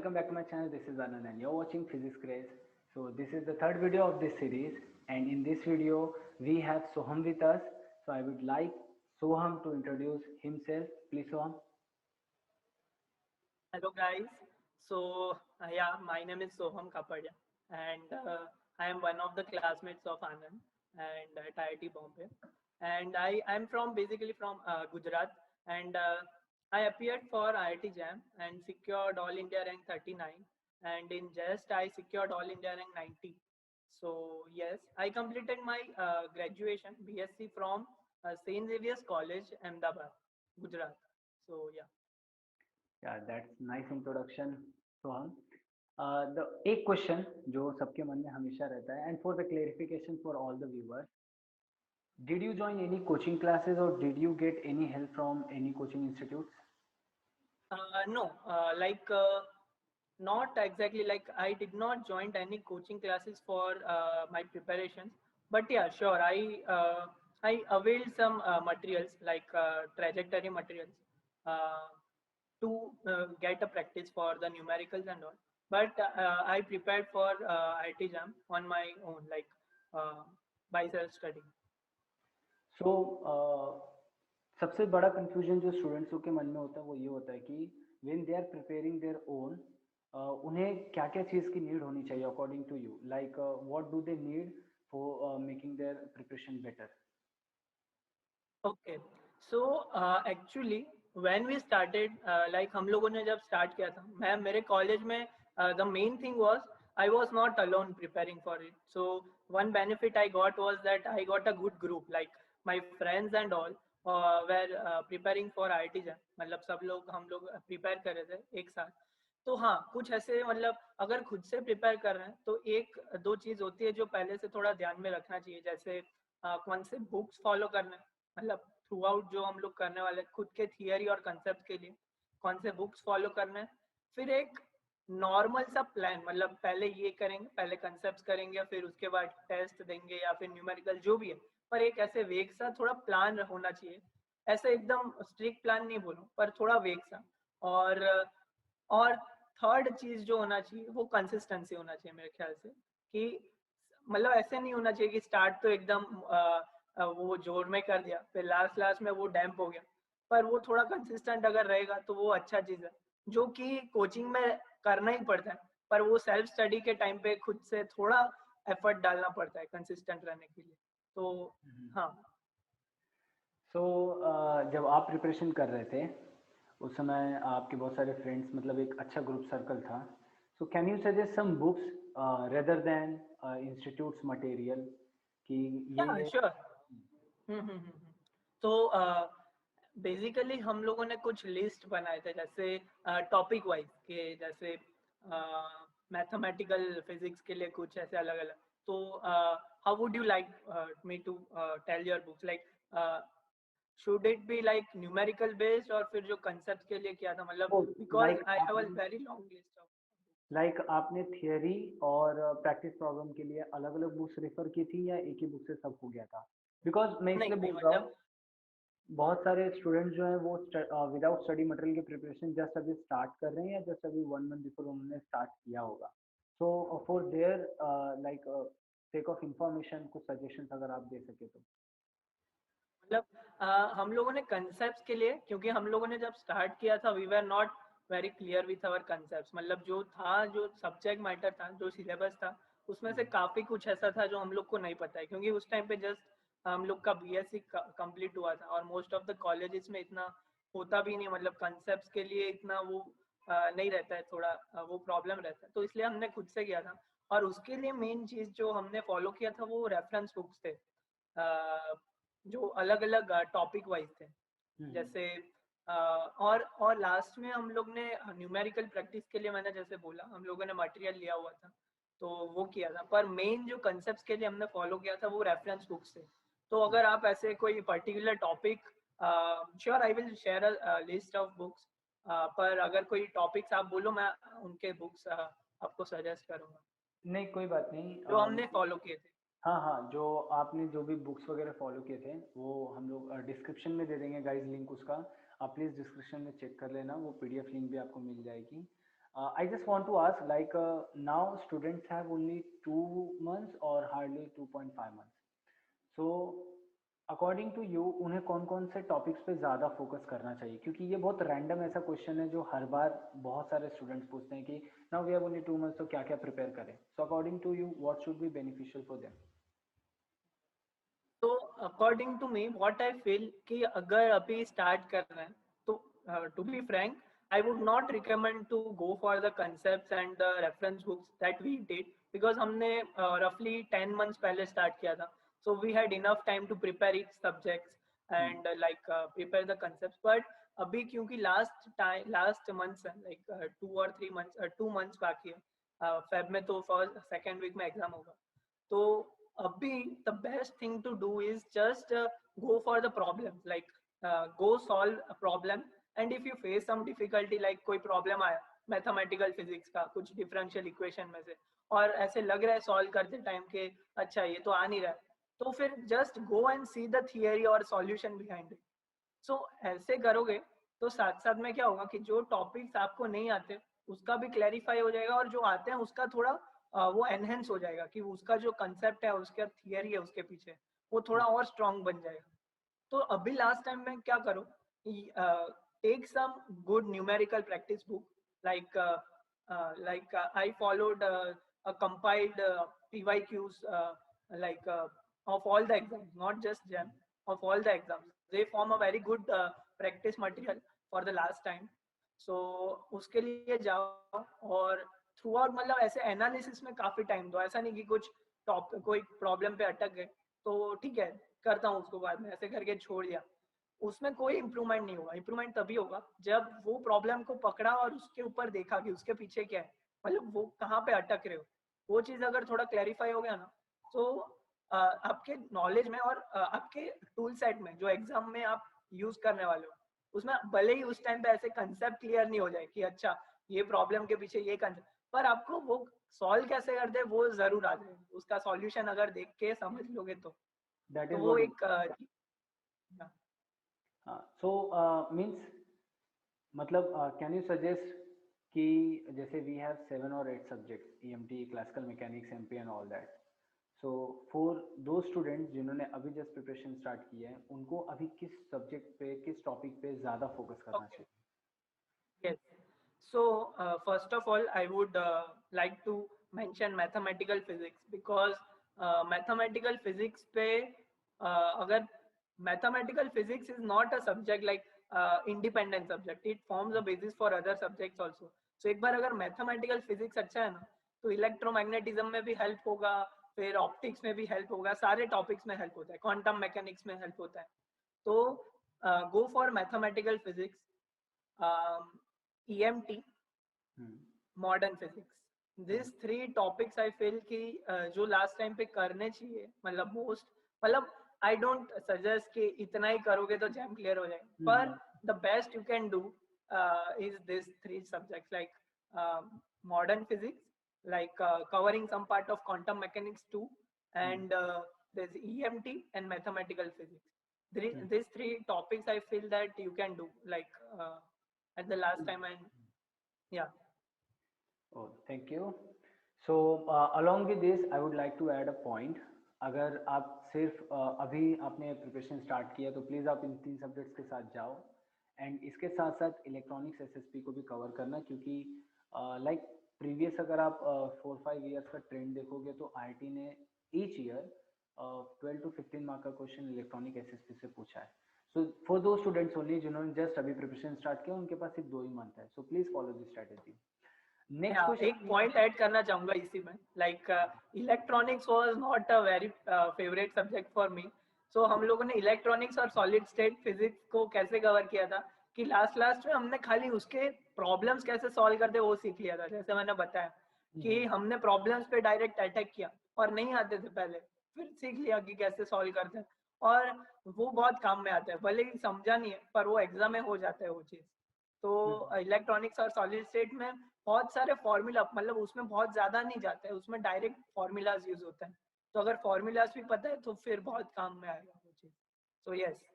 welcome back to my channel. This is Anand and you're watching Physics Craze. So this is the third video of this series, and in this video we have Soham with us. So I would like Soham to introduce himself. Please, Soham. Hello guys. My name is Soham Kapadia, and I am one of the classmates of Anand and at IIT Bombay. And I'm from basically from Gujarat, and I appeared for IIT Jam and secured All India rank 39, and in just I secured All India rank 90. So yes, I completed my graduation BSc from Saint Xavier's College, Ahmedabad, Gujarat. So yeah. Yeah, that's nice introduction, Soham. The एक question जो सबके मन में हमेशा रहता है, and for the clarification for all the viewers, did you join any coaching classes or did you get any help from any coaching institutes? No, not exactly like I did not join any coaching classes for my preparations, but yeah, sure. I availed some materials like trajectory materials uh, to get a practice for the numericals and all. But I prepared for IT jam on my own, like uh, by self study. So सबसे बड़ा confusion जो स्टूडेंट्सों के मन में होता है वो ये होता है कि when they are preparing their own उन्हें क्या क्या चीज़ की नीड होनी चाहिए according to you like what do they need for making their preparation better. Okay, so actually when we started like हम लोगों ने जब start किया था मैं मेरे college में the main thing was I was not alone preparing for it. So one benefit I got was that I got a good group like my friends and all were preparing for IIT jam. मतलब सब लोग हम लोग prepare कर रहे थे एक साथ. तो हाँ कुछ ऐसे मतलब अगर खुद से प्रिपेयर कर रहे हैं तो एक दो चीज होती है जो पहले से थोड़ा ध्यान में रखना चाहिए जैसे कौन से बुक्स फॉलो करना है मतलब थ्रू आउट जो हम लोग करने वाले खुद के थियरी और कंसेप्ट के लिए कौन से बुक्स फॉलो करने हैं फिर एक नॉर्मल सा प्लान मतलब पहले ये करेंगे पहले कंसेप्ट करेंगे फिर उसके बाद टेस्ट देंगे या फिर न्यूमेरिकल जो भी है पर एक ऐसे वेग सा थोड़ा प्लान होना चाहिए ऐसे एकदम स्ट्रिक्ट प्लान नहीं बोलूं पर थोड़ा वेग सा और और थर्ड चीज जो होना चाहिए वो कंसिस्टेंसी होना चाहिए मेरे ख्याल से कि मतलब ऐसे नहीं होना चाहिए कि स्टार्ट तो एकदम वो जोर में कर दिया फिर लास्ट लास्ट में वो डैम्प हो गया पर वो थोड़ा कंसिस्टेंट अगर रहेगा तो वो अच्छा चीज है जो कि कोचिंग में करना ही पड़ता है पर वो सेल्फ स्टडी के टाइम पे खुद से थोड़ा एफर्ट डालना पड़ता है कंसिस्टेंट रहने के लिए तो हाँ. सो जब आप प्रिपरेशन कर रहे थे उस समय आपके बहुत सारे फ्रेंड्स मतलब एक अच्छा ग्रुप सर्कल था. So can you suggest some books rather than institutes material कि या ये. श्योर. तो बेसिकली हम लोगों ने कुछ लिस्ट बनाए थे जैसे टॉपिक वाइज के जैसे मैथमेटिकल फिजिक्स के लिए कुछ ऐसे अलग अलग तो how would you like me to tell your books like should it be like numerical based और फिर जो कंसेप्ट के लिए किया था मतलब because like I have a आपने वेरी लॉन्ग लिस्ट ऑफ. आपने थियरी और प्रैक्टिस प्रॉब्लम के लिए अलग अलग बुक्स रेफर की थी या एक ही बुक से सब हो गया था? बिकॉज मैं नहीं इसलिए नहीं बोल रहा हूँ मतलब बहुत सारे स्टूडेंट्स जो हैं वो विदाउट स्टडी मटेरियल की प्रिपरेशन जस्ट अभी स्टार्ट कर रहे हैं या जस्ट अभी 1 मंथ बिफोर उन्होंने स्टार्ट किया होगा. So for their like take of information कुछ सजेशंस अगर आप दे सके तो. मतलब हम लोगों ने कंसेप्ट के लिए क्योंकि हम लोगों ने जब स्टार्ट किया था we were not very clear with our concept मतलब जो था जो सब्जेक्ट मैटर था जो सिलेबस था उसमें से काफी कुछ ऐसा था जो हम लोग को नहीं पता है क्योंकि उस टाइम पे जस्ट हम लोग का बीएससी कंप्लीट हुआ था और मोस्ट ऑफ द कॉलेजेस में इतना होता भी नहीं मतलब कंसेप्ट के लिए इतना वो नहीं रहता है थोड़ा वो प्रॉब्लम रहता है तो इसलिए हमने खुद से किया था और उसके लिए मेन चीज जो हमने फॉलो किया था वो रेफरेंस बुक्स थे जो अलग अलग टॉपिक वाइज थे जैसे और लास्ट में हम लोग ने न्यूमेरिकल प्रैक्टिस के लिए मैंने जैसे बोला हम लोगों ने मटेरियल लिया हुआ था तो वो किया था पर मेन जो कंसेप्ट के लिए हमने फॉलो किया था वो रेफरेंस बुक्स थे. तो अगर आप ऐसे कोई particular topic sure I will share a list of books पर अगर कोई टॉपिक्स आप बोलो मैं उनके बुक्स आपको सजेस्ट करूंगा नहीं कोई बात नहीं. जो हमने फॉलो किए थे. हाँ हाँ, जो आपने जो भी बुक्स वगैरह फॉलो किए थे वो हम लोग डिस्क्रिप्शन में दे देंगे गाइस लिंक उसका. आप प्लीज़ डिस्क्रिप्शन में चेक कर लेना, वो पीडीएफ लिंक भी आपको मिल जाएगी. I just want to ask, like, now students have only 2 months or hardly 2.5 months. So according to you उन्हें कौन कौन से टॉपिक्स पे ज़्यादा फोकस करना चाहिए, क्योंकि ये बहुत रैंडम ऐसा क्वेश्चन है जो हर बार बहुत सारे स्टूडेंट्स पूछते हैं कि now we have only 2 months, तो क्या क्या प्रिपेयर करें. So according to you what should be beneficial for them. तो according to me what I feel कि अगर अभी स्टार्ट कर रहे हैं तो to be frank I would not recommend to go for the concepts and the reference books that we did because हमने roughly 10 months पहले start किया था. So we had enough time to prepare each subjects and prepare the concepts. But अभी क्योंकि last months है like 2 months बाकी है. Feb में तो first second week में exam होगा. तो abhi the best thing to do is just go for the problems, like go solve a problem. And if you face some difficulty like कोई problem आया mathematical physics का कुछ differential equation में से और ऐसे लग रहा है सॉल्व करते टाइम के अच्छा ये तो आ नहीं रहा है, तो फिर just go and see the theory और सॉल्यूशन बिहाइंड इट. सो ऐसे करोगे तो साथ साथ में क्या होगा कि जो टॉपिक्स आपको नहीं आते उसका भी क्लैरिफाई हो जाएगा और जो आते हैं उसका थोड़ा वो एनहेंस हो जाएगा कि उसका जो कंसेप्ट है उसका थियरी है उसके पीछे वो थोड़ा और स्ट्रांग बन जाएगा. तो अभी लास्ट टाइम में क्या करो, take some good numerical practice book like I followed a compiled PYQs of all the exams, not just GEM, of all the exams. They form a very good practice material for the last time. So उसके लिए जाओ और through out मतलब ऐसे analysis में काफी time दो. ऐसा नहीं कि कुछ कोई प्रॉब्लम पे अटक गए तो ठीक है करता हूँ उसको बाद में ऐसे करके छोड़ दिया, उसमें कोई इम्प्रूवमेंट नहीं होगा. इम्प्रूवमेंट तभी होगा जब वो प्रॉब्लम को पकड़ा और उसके ऊपर देखा कि उसके पीछे क्या है, मतलब वो कहाँ पे अटक रहे हो. वो चीज अगर थोड़ा क्लैरिफाई हो गया ना तो आपके नॉलेज में और आपके टूल सेट में जो एग्जाम में आप यूज करने वाले हो उसमें भले ही उस टाइम पे ऐसे कंसेप्ट क्लियर नहीं हो जाए कि अच्छा ये प्रॉब्लम के पीछे ये कंसेप्ट, पर आपको वो सॉल्व कैसे करते हैं वो जरूर आ जाए. उसका सॉल्यूशन अगर देख के समझ लोगे दैट तो इज वो व्हाट. एक सो मीन्स मतलब कैन यू सजेस्ट कि जैसे वी हैव 7 और 8 subjects EMT, classical mechanics, MP and all that. So for दो स्टूडेंट्स जिन्होंने अभी जस्ट प्रिपरेशन स्टार्ट किया है उनको अभी किस सब्जेक्ट पे किस टॉपिक पे ज़्यादा फोकस करना okay. चाहिए? Yes. So first of all, I would like to mention mathematical physics because mathematical physics पे अगर mathematical physics is not a subject like independent subject. It forms a basis for other subjects also. So एक बार अगर mathematical physics अच्छा है ना तो electromagnetism में भी help होगा, फिर optics में भी help होगा, सारे topics में help होता है, quantum mechanics में help होता है. तो go for mathematical physics. EMT, modern physics, this 3 topics I feel कि जो लास्ट टाइम पे करने चाहिए मतलब मोस्ट मतलब आई डोंट सजेस्ट कि इतना ही करोगे तो जैम क्लियर हो जाएगा, पर the best you can do is this 3 subjects like modern physics like covering some part of quantum mechanics too and there's EMT and mathematical physics. These 3 topics I feel that you can do like at the last time and yeah. Oh, thank you. So along with this I would like to add a point. अगर आप सिर्फ अभी आपने preparation start किया तो please आप इन 3 subjects के साथ जाओ एंड इसके साथ साथ इलेक्ट्रॉनिक्स एसएसपी को भी कवर करना, क्योंकि लाइक प्रीवियस अगर आप 4-5 ईयर्स का ट्रेंड देखोगे तो आईआईटी ने ईच ईयर 12 to 15 मार्क का क्वेश्चन इलेक्ट्रॉनिक एसएसपी से पूछा है. सो फॉर दो स्टूडेंट्स ओनली जिन्होंने जस्ट अभी प्रिपरेशन स्टार्ट किया उनके पास सिर्फ 2 ही मंथ है, so please follow this strategy. Next question एक पॉइंट ऐड करना चाहूंगा इसी में like electronics was not a very favourite subject for me. So हम लोगों ने इलेक्ट्रॉनिक्स और सॉलिड स्टेट फिजिक्स को कैसे कवर किया था कि लास्ट में हमने खाली उसके प्रॉब्लम्स कैसे सॉल्व करते वो सीख लिया था. जैसे मैंने बताया कि हमने प्रॉब्लम्स पे डायरेक्ट अटैक किया और नहीं आते थे पहले, फिर सीख लिया कि कैसे सॉल्व करते हैं और वो बहुत काम में आता है, भले ही समझा नहीं है पर वो एग्जाम में हो जाता है वो चीज. तो इलेक्ट्रॉनिक्स और सॉलिड स्टेट में बहुत सारे फॉर्मूला मतलब उसमें बहुत ज्यादा नहीं जाता है, उसमें डायरेक्ट फॉर्मूलाज यूज होता है. तो अगर फॉर्मूलाज भी पता है तो फिर बहुत काम में आएगा वो चीज. तो यस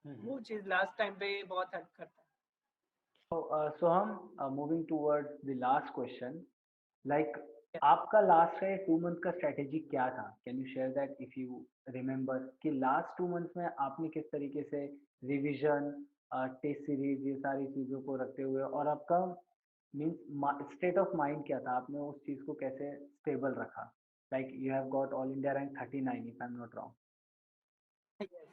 वो चीज लास्ट टाइम पे बहुत हेल्प करता है. So हम moving towards the last question. Like Yeah. आपका लास्ट का 2 मंथ का स्ट्रेटेजी क्या था? Can you share that if you remember कि लास्ट 2 मंथ्स में आपने किस तरीके से रिवीजन, टेस्ट सीरीज, ये सारी चीज़ों को रखते हुए, और आपका मीन्स स्टेट ऑफ माइंड क्या था? आपने उस चीज़ को कैसे स्टेबल रखा? Like you have got all India rank 39 if I am not wrong. Yes.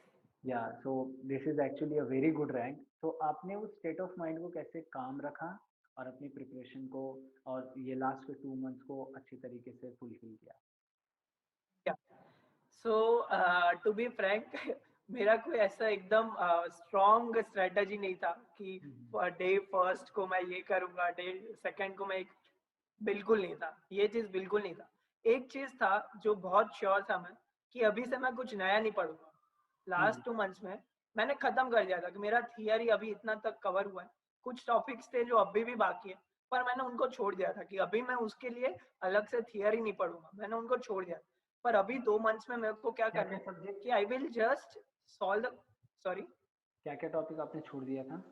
या so this is actually a very good rank. तो आपने उस स्टेट ऑफ माइंड को कैसे काम रखा और अपनी प्रिपरेशन को और ये लास्ट के 2 मंथ्स को अच्छी तरीके से फुलफिल किया? Yeah. So to be frank, मेरा कोई ऐसा एकदम स्ट्रॉन्ग स्ट्रेटजी नहीं था कि डे फर्स्ट को मैं ये करूंगा, डे सेकंड को मैं बिल्कुल नहीं था, ये चीज बिल्कुल नहीं था। एक चीज था जो बहुत श्योर था मैं, कि अभी से मैं कुछ नया नहीं पढ़ूंगा। लास्ट 2 मंथ्स में मैंने खत्म कर दिया था कि मेरा थियरी अभी इतना तक कवर हुआ है। कुछ टॉपिक्स थे जो अभी भी बाकी है, पर मैंने उनको छोड़ दिया था कि अभी मैं उसके लिए अलग से थियरी नहीं पढ़ूंगा, मैंने उनको छोड़ दिया। पर अभी 2 मंथ्स में मेरे को क्या क्या करना क्या है सब्जेक्ट, कि I will just solve the, sorry, क्या क्या टॉपिक आपने छोड़ दिया था?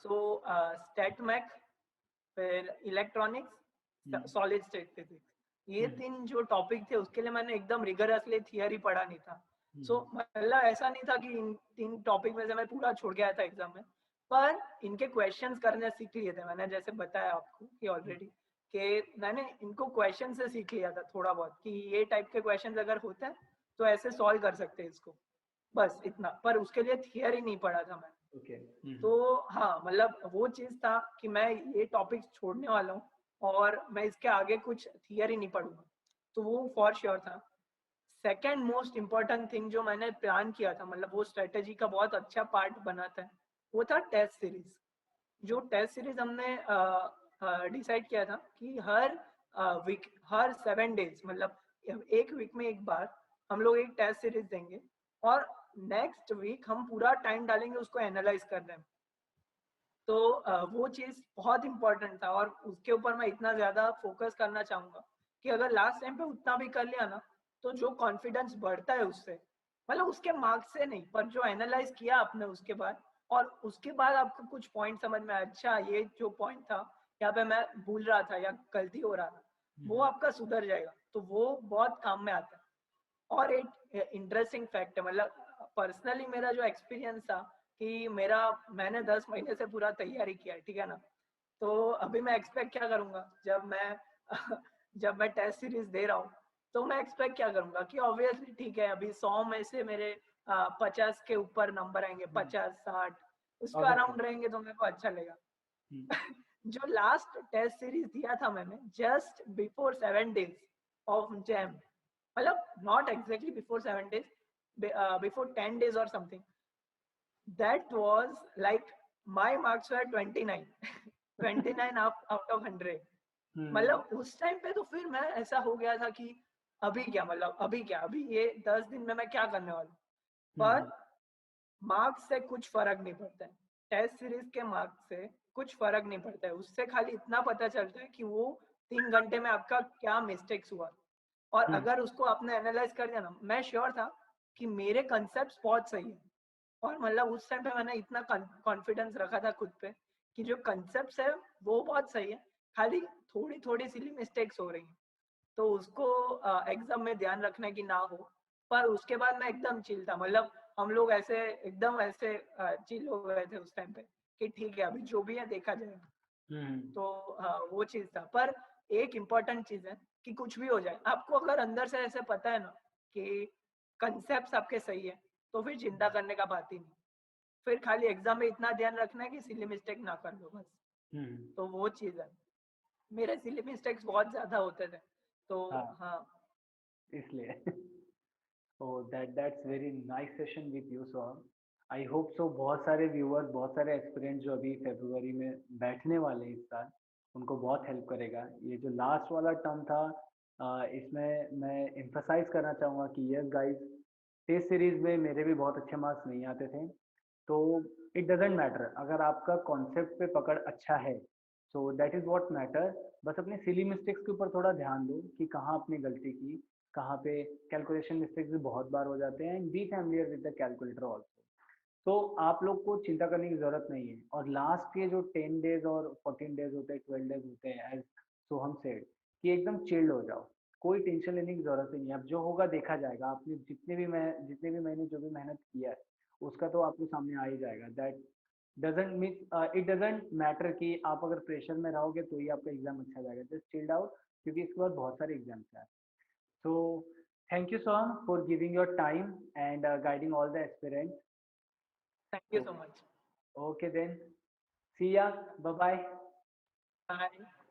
सो स्टेट मैक, फिर इलेक्ट्रॉनिक्स, सॉलिड स्टेट फिजिक्स, ये 3 जो टॉपिक थे उसके लिए मैंने एकदम रिगरसली थियरी पढ़ा नहीं था। सो मतलब ऐसा नहीं था कि इन 3 टॉपिक में से मैं पूरा छोड़ गया था एग्जाम में, पर इनके क्वेश्चंस करने सीख लिए थे मैंने, जैसे बताया आपको कि ऑलरेडी कि मैंने इनको क्वेश्चन से सीख लिया था थोड़ा बहुत, कि ये टाइप के क्वेश्चंस अगर होते हैं तो ऐसे सॉल्व कर सकते हैं इसको, बस इतना। पर उसके लिए थियरी नहीं पढ़ा था मैंने। ओके। तो हाँ, मतलब वो चीज था कि मैं ये टॉपिक छोड़ने वाला हूँ और मैं इसके आगे कुछ थियरी नहीं पढ़ूंगा, तो वो फॉर श्योर था। सेकेंड मोस्ट इम्पोर्टेंट थिंग जो मैंने प्लान किया था, मतलब वो स्ट्रेटेजी का बहुत अच्छा पार्ट बनाता है, वो था टेस्ट सीरीज। जो टेस्ट सीरीज हमने डिसाइड किया था कि हर वीक, हर 7 डेज, मतलब एक वीक में एक बार हम लोग एक टेस्ट सीरीज देंगे, और नेक्स्ट वीक हम पूरा टाइम डालेंगे उसको एनालाइज करने में। तो वो चीज बहुत इंपॉर्टेंट था, और उसके ऊपर मैं इतना ज्यादा फोकस करना चाहूंगा कि अगर लास्ट टाइम पे उतना भी कर लिया ना, तो जो कॉन्फिडेंस बढ़ता है उससे, मतलब उसके मार्क्स से नहीं, पर जो एनालाइज किया आपने उसके बाद, और उसके बाद आपको कुछ पॉइंट समझ में आया, अच्छा ये जो पॉइंट था यहाँ पे मैं भूल रहा था या गलती हो रहा था, वो आपका सुधर जाएगा, तो वो बहुत काम में आता है। और एक इंटरेस्टिंग फैक्ट है, मतलब पर्सनली मेरा जो एक्सपीरियंस था कि मैंने 10 महीने से पूरा तैयारी किया है, ठीक है ना। तो अभी मैं एक्सपेक्ट क्या करूंगा, जब मैं जब मैं टेस्ट सीरीज दे रहा हूँ, तो मैं एक्सपेक्ट क्या करूंगा कि ऑब्वियसली ठीक है, अभी 100 में से मेरे 50 के ऊपर नंबर आएंगे, 50-60 उसके ऑब्वियसली। अराउंड रहेंगे, तो मेरे को अच्छा लगेगा। जो लास्ट टेस्ट सीरीज दिया था मैंने just before 7 days of jam, मतलब not exactly before 7 days, before 10 days or something, that was like my marks were 29, 29 out of 100। मतलब उस टाइम पे तो फिर मैं ऐसा हो गया था कि अभी क्या, मतलब अभी क्या, अभी ये 10 दिन में मैं क्या करने वाला हूँ। पर मार्क्स से कुछ फर्क नहीं पड़ता है, टेस्ट सीरीज के मार्क्स से कुछ फर्क नहीं पड़ता है, उससे खाली इतना पता चलता है कि वो 3 घंटे में आपका क्या मिस्टेक्स हुआ, और अगर उसको आपने एनालाइज कर दिया ना, मैं श्योर था कि मेरे कंसेप्ट बहुत सही है, और मतलब उस टाइम पे मैंने इतना कॉन्फिडेंस रखा था खुद पे कि जो कंसेप्ट है वो बहुत सही है, खाली थोड़ी थोड़ी सिली मिस्टेक्स हो रही हैं, तो उसको एग्जाम में ध्यान रखने की ना हो। पर उसके बाद मैं एकदम चिल था, मतलब हम लोग ऐसे एकदम ऐसे चिल हो गए थे उस टाइम पे कि ठीक है अभी जो भी है देखा जाएगा। तो वो चीज था। पर एक इम्पॉर्टेंट चीज है कि कुछ भी हो जाए, आपको अगर अंदर से ऐसे पता है ना कि कंसेप्ट आपके सही है, तो फिर चिंता करने का बात ही नहीं, फिर खाली एग्जाम में इतना ध्यान रखना है कि सिली मिस्टेक ना कर लो बस। तो वो चीज है, मेरे सिली मिस्टेक्स बहुत ज्यादा होते थे, तो हाँ, हाँ। इसलिए oh that's very nice session with you Soham. I hope so बहुत सारे व्यूअर्स, बहुत सारे एस्पिरेंट्स जो अभी फरवरी में बैठने वाले हैं इस साल, उनको बहुत हेल्प करेगा। ये जो लास्ट वाला टर्म था, इसमें मैं एम्फसाइज करना चाहूँगा कि यस गाइस, टेस्ट सीरीज में मेरे भी बहुत अच्छे मार्क्स नहीं आते थे। तो इट डजेंट मैटर, अगर आपका कॉन्सेप्ट पे पकड़ अच्छा है, so that is what matter. बस अपने सिली मिस्टेक्स के ऊपर थोड़ा ध्यान दो कि कहाँ आपने गलती की, कहाँ पे कैलकुलेशन मिस्टेक्स भी बहुत बार हो जाते हैं, and B familiar with the calculator also. तो आप लोग को चिंता करने की जरूरत नहीं है। और लास्ट के जो 10 डेज और 14 डेज होते हैं, 12 डेज होते हैं, एज सोहम सेड, कि एकदम चिल्ड हो जाओ, कोई टेंशन लेने की जरूरत ही नहीं है। अब जो होगा देखा जाएगा। आपने जितने भी महीने जो भी मेहनत किया है उसका तो आपको सामने आ ही जाएगा। That doesn't mean, it doesn't matter कि आप अगर प्रेशर में रहोगे तो ही आपका एग्जाम अच्छा जाएगा। जस्ट चिल्ड आउट, क्योंकि इसके बाद बहुत सारे एग्जाम्स हैं। So thank you, Soham, for giving your time and guiding all the aspirants. Thank you so Okay, much. okay then. See ya. Bye bye. Bye.